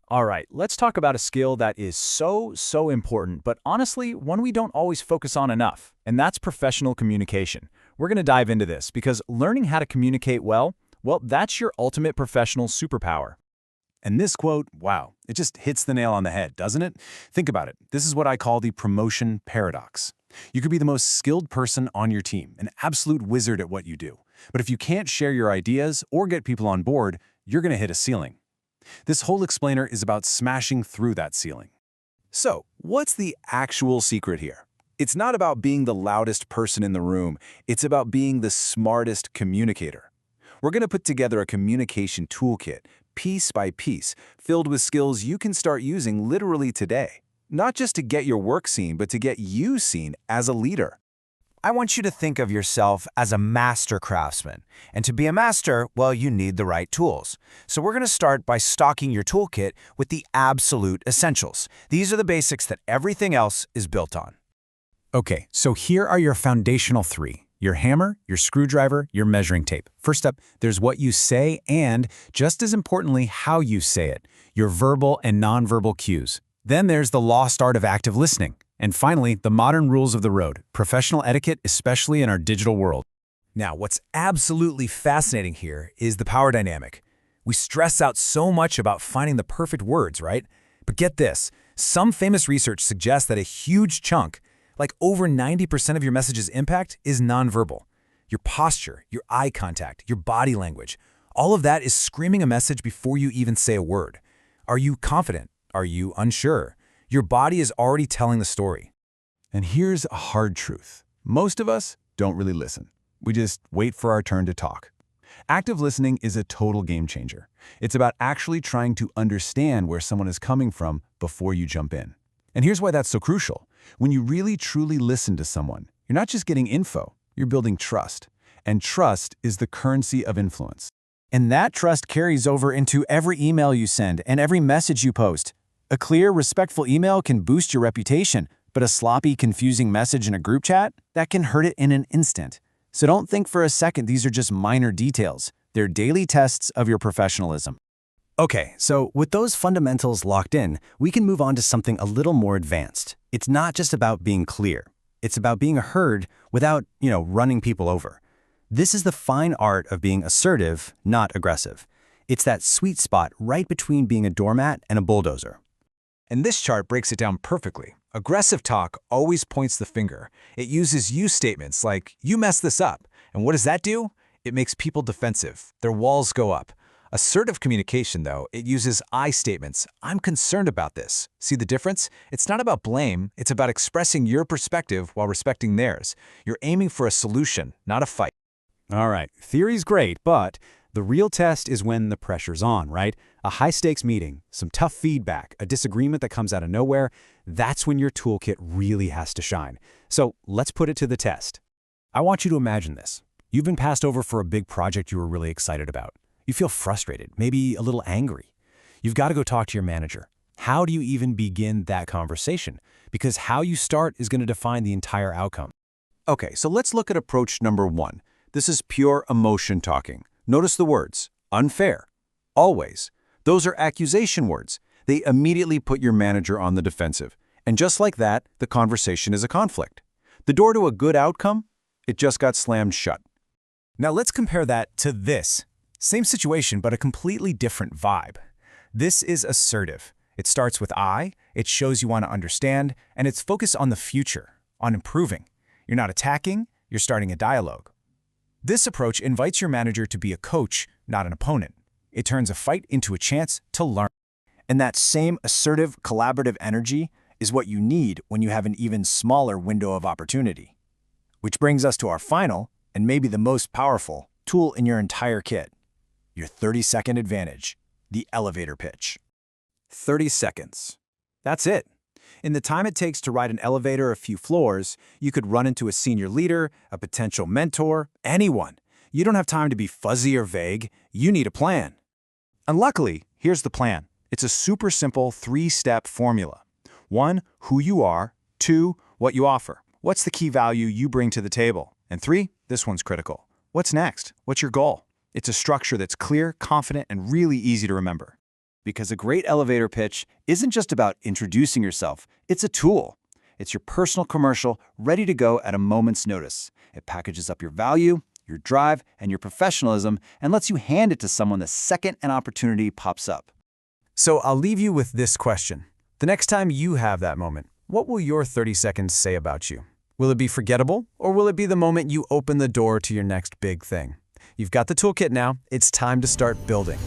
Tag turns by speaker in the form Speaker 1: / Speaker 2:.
Speaker 1: All right, let's talk about a skill that is so important, but honestly, one we don't always focus on enough, and that's professional communication. We're going to dive into this because learning how to communicate well, that's your ultimate professional superpower.
Speaker 2: And this quote, wow, it just hits the nail on the head, doesn't it? Think about it. This is what I call the promotion paradox. You could be the most skilled person on your team, an absolute wizard at what you do. But if you can't share your ideas or get people on board, you're going to hit a ceiling. This whole explainer is about smashing through that ceiling. So, what's the actual secret here? It's not about being the loudest person in the room. It's about being the smartest communicator. We're going to put together a communication toolkit, piece by piece, filled with skills you can start using literally today. Not just to get your work seen, but to get you seen as a leader.
Speaker 3: I want you to think of yourself as a master craftsman. And to be a master, well, you need the right tools. So we're going to start by stocking your toolkit with the absolute essentials. These are the basics that everything else is built on.
Speaker 2: Okay, so here are your foundational three. Your hammer, your screwdriver, your measuring tape. First up, there's what you say and, just as importantly, how you say it, your verbal and nonverbal cues. Then there's the lost art of active listening. And finally, the modern rules of the road, professional etiquette, especially in our digital world.
Speaker 4: Now, what's absolutely fascinating here is the power dynamic. We stress out so much about finding the perfect words, right? But get this, some famous research suggests that a huge chunk, like over 90% of your message's impact, is nonverbal. Your posture, your eye contact, your body language, all of that is screaming a message before you even say a word. Are you confident? Are you unsure? Your body is already telling the story.
Speaker 2: And here's a hard truth. Most of us don't really listen. We just wait for our turn to talk. Active listening is a total game changer. It's about actually trying to understand where someone is coming from before you jump in. And here's why that's so crucial. When you really truly listen to someone, you're not just getting info, you're building trust. And trust is the currency of influence.
Speaker 5: And that trust carries over into every email you send and every message you post. A clear, respectful email can boost your reputation, but a sloppy, confusing message in a group chat, that can hurt it in an instant. So don't think for a second these are just minor details. They're daily tests of your professionalism. Okay, so with those fundamentals locked in, we can move on to something a little more advanced. It's not just about being clear. It's about being heard without, running people over. This is the fine art of being assertive, not aggressive. It's that sweet spot right between being a doormat and a bulldozer.
Speaker 4: And this chart breaks it down perfectly. Aggressive talk always points the finger. It uses you statements like, you messed this up. And what does that do? It makes people defensive. Their walls go up. Assertive communication, though, it uses I statements. I'm concerned about this. See the difference? It's not about blame. It's about expressing your perspective while respecting theirs. You're aiming for a solution, not a fight.
Speaker 5: All right, theory's great, but the real test is when the pressure's on, right? A high-stakes meeting, some tough feedback, a disagreement that comes out of nowhere, that's when your toolkit really has to shine. So let's put it to the test. I want you to imagine this. You've been passed over for a big project you were really excited about. You feel frustrated, maybe a little angry. You've got to go talk to your manager. How do you even begin that conversation? Because how you start is going to define the entire outcome.
Speaker 2: Okay, so let's look at approach number one. This is pure emotion talking. Notice the words, unfair, always. Those are accusation words. They immediately put your manager on the defensive. And just like that, the conversation is a conflict. The door to a good outcome, it just got slammed shut.
Speaker 4: Now let's compare that to this. Same situation, but a completely different vibe. This is assertive. It starts with I, it shows you want to understand, and it's focused on the future, on improving. You're not attacking, you're starting a dialogue. This approach invites your manager to be a coach, not an opponent. It turns a fight into a chance to learn.
Speaker 5: And that same assertive, collaborative energy is what you need when you have an even smaller window of opportunity. Which brings us to our final, and maybe the most powerful, tool in your entire kit. Your 30-second advantage, the elevator pitch.
Speaker 4: 30 seconds. That's it. In the time it takes to ride an elevator a few floors, you could run into a senior leader, a potential mentor, anyone. You don't have time to be fuzzy or vague. You need a plan. And luckily, here's the plan. It's a super simple 3-step formula. 1, who you are. 2, what you offer. What's the key value you bring to the table? And 3, this one's critical. What's next? What's your goal? It's a structure that's clear, confident, and really easy to remember.
Speaker 2: because a great elevator pitch isn't just about introducing yourself, it's a tool. It's your personal commercial ready to go at a moment's notice. It packages up your value, your drive, and your professionalism and lets you hand it to someone the second an opportunity pops up.
Speaker 4: So I'll leave you with this question. The next time you have that moment, what will your 30 seconds say about you? Will it be forgettable, or will it be the moment you open the door to your next big thing? You've got the toolkit now. It's time to start building.